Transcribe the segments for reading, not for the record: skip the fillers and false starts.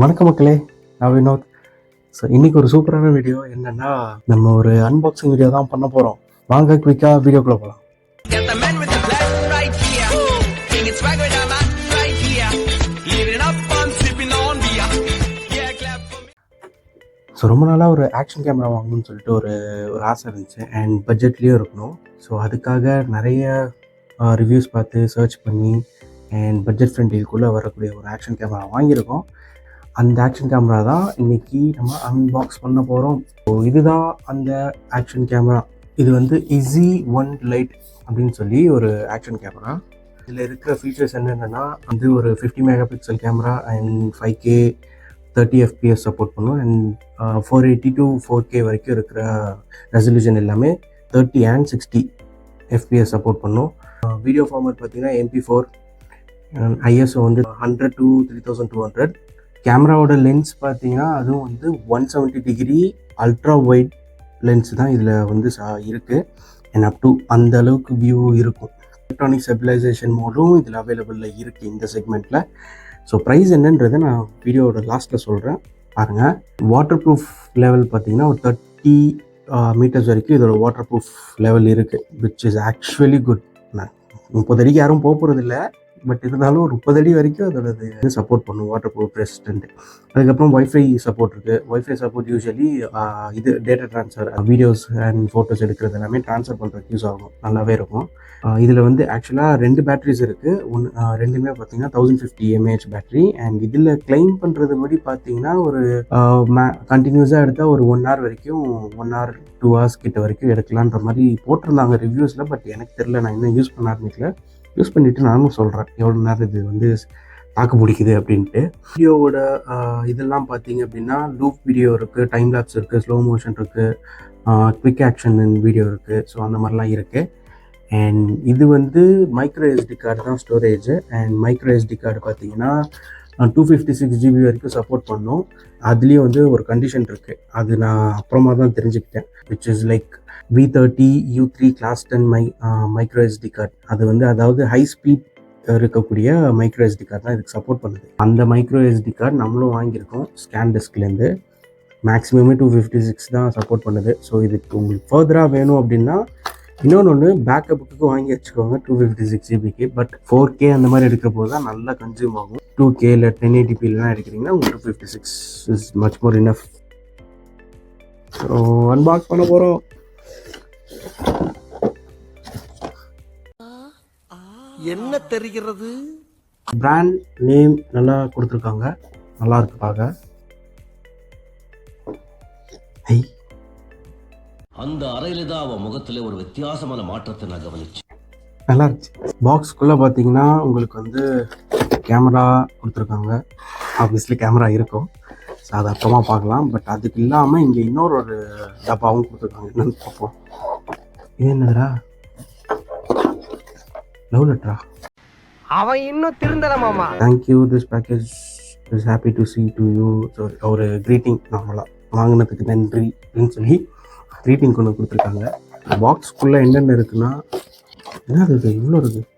வணக்கம் மக்களே, நான் வினோத். ஸோ இன்றைக்கி ஒரு சூப்பரான வீடியோ என்னென்னா, நம்ம ஒரு அன்பாக்சிங் வீடியோ தான் பண்ண போகிறோம். வாங்க குயிக்காக வீடியோக்குள்ளே போகலாம். ஸோ ரொம்ப நாளாக ஒரு ஆக்ஷன் கேமரா வாங்கணும்னு சொல்லிட்டு ஒரு ஆசை இருந்துச்சு, அண்ட் பட்ஜெட்லேயும் இருக்கணும். ஸோ அதுக்காக நிறைய ரிவ்யூஸ் பார்த்து சர்ச் பண்ணி அண்ட் பட்ஜெட் ஃப்ரெண்ட்லிக்குள்ளே வரக்கூடிய ஒரு ஆக்ஷன் கேமரா வாங்கியிருக்கோம். அந்த ஆக்ஷன் கேமரா தான் இன்றைக்கி நம்ம அன்பாக்ஸ் பண்ண போகிறோம். ஸோ இதுதான் அந்த ஆக்ஷன் கேமரா. இது வந்து இஸி ஒன் லைட் அப்படின்னு சொல்லி ஒரு ஆக்ஷன் கேமரா. இதில் இருக்கிற ஃபீச்சர்ஸ் என்னென்னா வந்து ஒரு 50 mega pixel camera and 5K 30 FPS support பண்ணும். அண்ட் 480 to 4K வரைக்கும் இருக்கிற ரெசல்யூஷன் எல்லாமே 30 and 60 FPS சப்போர்ட் பண்ணும். வீடியோ ஃபார்மேட் பார்த்திங்கன்னா MP4, ISO வந்து 100 to 3200. கேமராவோட லென்ஸ் பார்த்தீங்கன்னா அதுவும் வந்து 170 டிகிரி அல்ட்ரா வைட் லென்ஸ் தான் இதில் வந்து இருக்குது. அண்ட் அப் டு அந்த அளவுக்கு வியூ இருக்கும். எலக்ட்ரானிக் ஸ்டெபிலைசேஷன் மோடும் இதில் அவைலபிளில் இருக்குது இந்த செக்மெண்ட்டில். ஸோ ப்ரைஸ் என்னன்றதை நான் வீடியோவோட லாஸ்ட்டில் சொல்கிறேன், பாருங்கள். வாட்டர் ப்ரூஃப் லெவல் பார்த்தீங்கன்னா ஒரு 30 மீட்டர்ஸ் வரைக்கும் இதோட வாட்டர் ப்ரூஃப் லெவல் இருக்குது, விச் இஸ் ஆக்சுவலி குட். 30 அடிக்கு யாரும் போகிறதில்ல, பட் இருந்தாலும் ஒரு 30 அடி வரைக்கும் அதோட சப்போர்ட் பண்ணும், வாட்டர் ப்ரூஃப் ரெசிஸ்டன்ட். அதுக்கப்புறம் ஒய்ஃபை சப்போர்ட் இருக்குது. ஒய்ஃபை சப்போர்ட் யூஸ்வலி இது data transfer, videos and photos எடுக்கிறது எல்லாமே ட்ரான்ஸ்ஃபர் பண்ணுறதுக்கு யூஸ் ஆகும், நல்லாவே இருக்கும். இதில் வந்து ஆக்சுவலாக 2 பேட்டரிஸ் இருக்குது. ரெண்டுமே பார்த்தீங்கன்னா 1050 mAh பேட்டரி. அண்ட் இதில் கிளைம் பண்ணுறது படி பார்த்தீங்கன்னா ஒரு கண்டினியூஸாக எடுத்தால் ஒரு 1 hour வரைக்கும், 1 hour 2 hours கிட்ட வரைக்கும் எடுக்கலான்ற மாதிரி போட்டிருந்தாங்க ரிவ்யூஸில். பட் எனக்கு தெரில, நான் இன்னும் யூஸ் பண்ண ஆரம்பிக்கல. யூஸ் பண்ணிவிட்டு நானும் சொல்கிறேன் எவ்வளோ நேரம் இது வந்து தாக்கு பிடிக்குது அப்படின்ட்டு. வீடியோவோட இதெல்லாம் பார்த்தீங்க அப்படின்னா லூப் வீடியோ இருக்குது, டைம் லேப்ஸ் இருக்குது, ஸ்லோ மோஷன் இருக்குது, குவிக் ஆக்ஷன் வீடியோ இருக்குது. ஸோ அந்த மாதிரிலாம் இருக்குது. அண்ட் இது வந்து மைக்ரோ SD கார்டு தான் storage. And micro SD card பார்த்தீங்கன்னா 256 GB வரைக்கும் சப்போர்ட் பண்ணும். அதுலேயும் வந்து ஒரு கண்டிஷன் இருக்குது, அது நான் அப்புறமா தான் தெரிஞ்சுக்கிட்டேன், which is like V30 U3 Class 10 micro SD card. அது வந்து அதாவது ஹை ஸ்பீட் இருக்கக்கூடிய மைக்ரோ SD கார்டு தான் இதுக்கு சப்போர்ட் பண்ணுது. அந்த மைக்ரோ SD கார்டு நம்மளும் வாங்கியிருக்கோம் ஸ்கேன் டெஸ்க்லேருந்து. மேக்ஸிமமே 256 தான் சப்போர்ட் பண்ணுது. ஸோ இதுக்கு உங்களுக்கு ஃபர்தராக வேணும் அப்படின்னா இன்னொன்று பேக்கப்புக்கு வாங்கி வச்சுக்கோங்க 256 GBக்கு. பட் 4K அந்த மாதிரி எடுக்கிற போது தான் நல்லா கன்சியூம் ஆகும். 2K இல்லை 1080pலாம் எடுக்கிறீங்கன்னா உங்களுக்கு 256 is much more enough. So unbox பண்ண போகிறோம். என்ன தெரிகிறது? பிராண்ட் நேம் நல்லா கொடுத்துருக்காங்க, நல்லா இருக்கு பார்க்க. அந்த அறையில தான் அவன் முகத்துல ஒரு வித்தியாசமான மாற்றத்தை நான் கவனிச்சேன். நல்லா இருந்துச்சு. பாக்ஸ்குள்ளே பார்த்தீங்கன்னா உங்களுக்கு வந்து கேமரா கொடுத்துருக்காங்க. ஆப்வியஸ்லி கேமரா இருக்கும், ஸோ அதை அப்புறமா பார்க்கலாம். பட் அதுக்கு இல்லாமல் இங்கே இன்னொரு டப்பாவும் கொடுத்துருக்காங்க. என்னன்னு பார்ப்போம். இது என்னதுடா? லவ் லெட்டரா? அவன் இன்னும் திருந்தல மாமா. Thank you, this package is happy to C to you. So ஒரு க்ரீட்டிங், நார்மலாக வாங்கினதுக்கு நன்றி அப்படின்னு சொல்லி க்ரீட்டிங் கொண்டு கொடுத்துருக்காங்க. பாக்ஸ்க்குள்ளே என்னென்ன இருக்குன்னா, என்ன இருக்குது இவ்வளோ இருக்குது?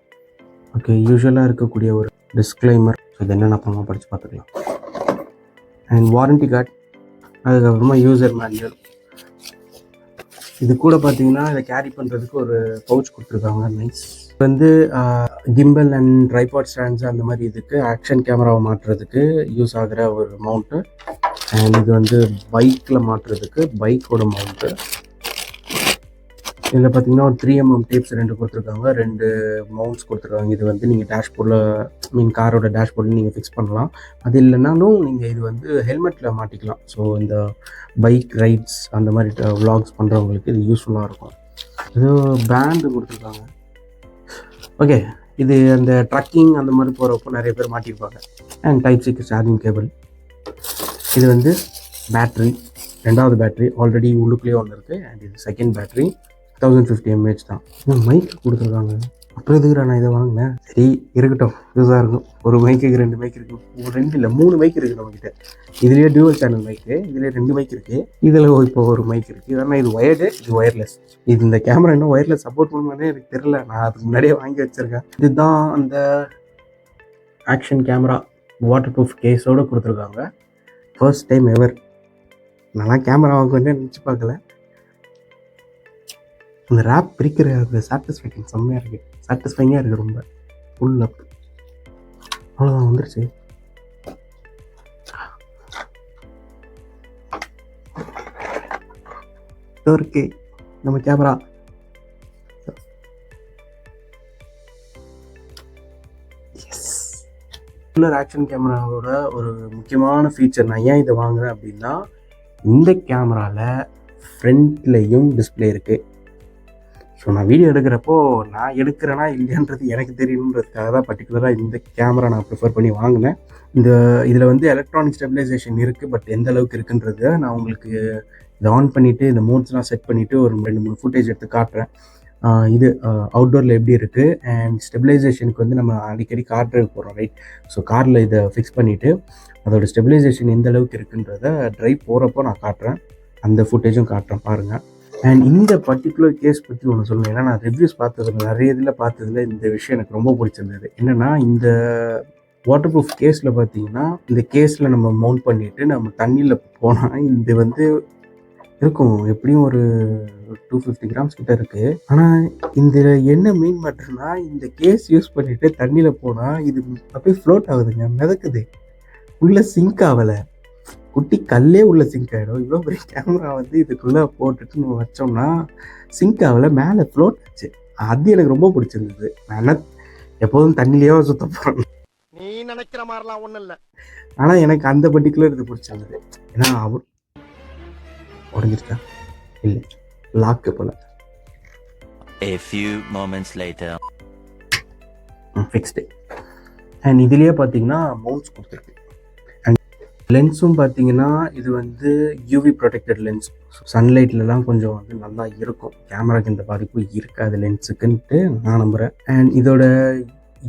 ஓகே, யூஸ்வலாக இருக்கக்கூடிய ஒரு டிஸ்க்ளைமர். ஸோ இது என்னென்ன அப்புறமா படித்து பார்த்துக்கலாம். அண்ட் வாரண்டி கார்டு, அதுக்கப்புறமா யூசர் மேனுவல். இது கூட பார்த்தீங்கன்னா இதை கேரி பண்ணுறதுக்கு ஒரு பவுச் கொடுத்துருக்காங்க. நைஸ். வந்து கிம்பல் அண்ட் ட்ரைபாட் ஸ்டாண்ட்ஸ் அந்த மாதிரி இதுக்கு ஆக்ஷன் கேமராவை மாட்டுறதுக்கு யூஸ் ஆகிற ஒரு மவுண்ட்டு. அண்ட் இது வந்து பைக்கில் மாட்டுறதுக்கு பைக்கோட மவுண்ட்டு. இதில் பார்த்தீங்கன்னா ஒரு 3mm டேப்ஸ் 2 கொடுத்துருக்காங்க, 2 மவுண்ட்ஸ் கொடுத்துருக்காங்க. இது வந்து நீங்கள் டேஷ்போர்டில் காரோட டேஷ்போர்டில் நீங்கள் ஃபிக்ஸ் பண்ணலாம். அது இல்லைனாலும் நீங்கள் இது வந்து ஹெல்மெட்டில் மாட்டிக்கலாம். ஸோ இந்த பைக் ரைட்ஸ் அந்த மாதிரி விலாக்ஸ் பண்ணுறவங்களுக்கு இது யூஸ்ஃபுல்லாக இருக்கும். இது பேண்டு கொடுத்துருக்காங்க. ஓகே, இது அந்த ட்ரக்கிங் அந்த மாதிரி போகிறப்போ நிறைய பேர் மாட்டியிருப்பாங்க. And Type-C charging cable. இது வந்து பேட்ரி, 2வது பேட்ரி ஆல்ரெடி உள்ளுக்குள்ளேயே ஒன்று இருக்குது. அண்ட் இது செகண்ட் பேட்ரி 1050 mAh தான். மைக் கொடுத்துருக்காங்க. அப்புறம் எதுக்குறா நான் இதை வாங்கினேன்? சரி இருக்கட்டும், யூஸாக இருக்கும். ஒரு மைக்குக்கு 2 மைக் இருக்குது, 2 இல்லை 3 மைக் இருக்குது நம்மக்கிட்ட. இதுலேயே டியூவல் சேனல் மைக்கு, இதுலேயே 2 மைக் இருக்குது. இதில் இப்போ ஒரு மைக் இருக்குது. ஆனால் இது ஒயர்டு, இது ஒயர்லெஸ். இது இந்த கேமரா இன்னும் ஒயர்லெஸ் சப்போர்ட் பண்ணுமானே எனக்கு தெரில. நான் அதுக்கு முன்னாடியே வாங்கி வச்சுருக்கேன். இதுதான் அந்த ஆக்ஷன் கேமரா. வாட்டர் ப்ரூஃப் கேஸோடு கொடுத்துருக்காங்க. First time ever. நான்லாம் கேமரா வாங்குவேன்னு நினச்சி பார்க்கல. அந்த ரேப் பிரிக்கிற அந்த சாட்டிஸ்ஃபேக்ஷன் செம்மையாக இருக்குது, சாட்டிஸ்ஃபைங்காக இருக்குது ரொம்ப. ஃபுல் அப் அவ்வளோதான் வந்துருச்சு. இருக்கு நம்ம கேமரா. ஆக்ஷன் கேமராவோட ஒரு முக்கியமான ஃபீச்சர், நான் ஏன் இதை வாங்குறேன் அப்படின்னா, இந்த கேமராவில் ஃப்ரண்ட்லேயும் டிஸ்பிளே இருக்குது. ஸோ நான் வீடியோ எடுக்கிறப்போ நான் எடுக்கிறேன்னா இல்லையான்றது எனக்கு தெரியணுன்றதுக்காக தான் பர்டிகுலராக இந்த கேமரா நான் ப்ரிஃபர் பண்ணி வாங்கினேன். இதில் வந்து எலக்ட்ரானிக் ஸ்டெபிலைசேஷன் இருக்குது, பட் எந்த அளவுக்கு இருக்குன்றதை நான் உங்களுக்கு இதை ஆன் பண்ணிவிட்டு இந்த மோட்ஸ்லாம் செட் பண்ணிவிட்டு ஒரு 2-3 ஃபுட்டேஜ் எடுத்து காட்டுறேன். இது அவுட்டோரில் எப்படி இருக்குது அண்ட் ஸ்டெபிலைசேஷனுக்கு வந்து நம்ம அடிக்கடி கார் ட்ரைவ் போகிறோம், ரைட்? ஸோ காரில் இதை ஃபிக்ஸ் பண்ணிவிட்டு அதோடய ஸ்டெபிலைசேஷன் எந்த அளவுக்கு இருக்குன்றதை ட்ரைவ் போகிறப்போ நான் காட்டுறேன். அந்த ஃபுட்டேஜும் காட்டுறேன் பாருங்கள். அண்ட் இந்த பர்டிகுலர் கேஸ் பற்றி ஒன்று சொல்லணும். ஏன்னா நான் ரிவ்யூஸ் பார்த்ததில் நிறைய இதில் பார்த்ததில் இந்த விஷயம் எனக்கு ரொம்ப பிடிச்சிருந்தது. என்னென்னா, இந்த வாட்டர் ப்ரூஃப் கேஸில் பார்த்தீங்கன்னா, இந்த கேஸில் நம்ம மவுண்ட் பண்ணிவிட்டு நம்ம தண்ணியில் போனால் இது வந்து இருக்கும், எப்படியும் ஒரு 250 கிராம்ஸ் கிட்ட இருக்குது. ஆனால் இதில் என்ன மெயின் மேட்டர்னா, இந்த கேஸ் யூஸ் பண்ணிவிட்டு தண்ணியில் போனால் இது அப்படியே ஃப்ளோட் ஆகுதுங்க, மிதக்குது, உள்ளே சிங்க் ஆகலை. குட்டி கல்லே உள்ள சிங்க் ஆகிடும். இவ்வளோ பெரிய கேமரா வந்து இதுக்குள்ளே போட்டுட்டு நம்ம வச்சோம்னா சிங்க் ஆகலை, மேலே ஃப்ளோட் ஆச்சு. அது எனக்கு ரொம்ப பிடிச்சிருந்தது. நான் எப்போதும் தண்ணியிலேயே சுத்த போகிறேன், நீ நினைக்கிற மாதிரிலாம் ஒன்றும் இல்லை. ஆனால் எனக்கு அந்த பர்டிகுலர் இது பிடிச்சிருந்தது. ஏன்னா அவர் உடஞ்சிருக்கா இல்லை, லாக்கு போல. A few moments later. Fixed. And இதுலேயே பார்த்தீங்கன்னா மவுண்ட்ஸ் கொடுத்துருக்கு. அண்ட் லென்ஸும் பார்த்தீங்கன்னா இது வந்து யூவி ப்ரொடெக்டட் லென்ஸ். சன்லைட்லலாம் கொஞ்சம் வந்து நல்லா இருக்கும், கேமராக்கு இந்த பாதிப்பு இருக்காது லென்ஸுக்குன்ட்டு நான் நம்புகிறேன். அண்ட் இதோட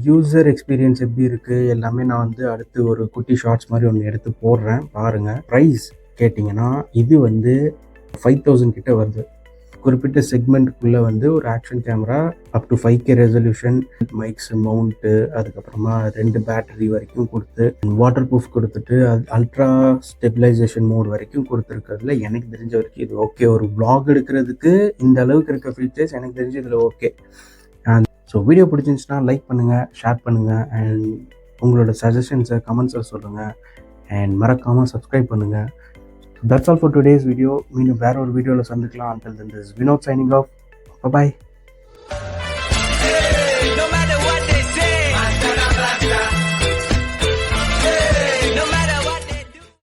யூசர் எக்ஸ்பீரியன்ஸ் எப்படி இருக்குது எல்லாமே நான் வந்து அடுத்து ஒரு குட்டி ஷார்ட்ஸ் மாதிரி ஒன்று எடுத்து போடுறேன், பாருங்கள். ப்ரைஸ் கேட்டிங்கன்னா இது வந்து 5000 கிட்ட வருது. குறிப்பிட்ட செக்மெண்ட்டுக்குள்ளே வந்து ஒரு action camera up to 5K resolution, mikes mount, அதுக்கப்புறமா 2 பேட்டரி வரைக்கும் கொடுத்து, வாட்டர் ப்ரூஃப் கொடுத்துட்டு, அல்ட்ரா ஸ்டெபிலைசேஷன் மோட் வரைக்கும் கொடுத்துருக்கிறதுல எனக்கு தெரிஞ்ச வரைக்கும் இது ஓகே. ஒரு vlog எடுக்கிறதுக்கு இந்த அளவுக்கு இருக்க ஃபீச்சர்ஸ் எனக்கு தெரிஞ்சு இதில் ஓகே. ஸோ வீடியோ பிடிச்சிருந்துச்சுன்னா லைக் பண்ணுங்கள், ஷேர் பண்ணுங்கள், அண்ட் உங்களோட சஜஷன்ஸை கமெண்ட்ஸில் சொல்லுங்கள், அண்ட் மறக்காமல் சப்ஸ்கிரைப் பண்ணுங்கள். That's all for today's video. மீண்டும் வேற ஒரு வீடியோவில் சந்திக்கலாம். Until then, this is Vinod signing off. Bye bye.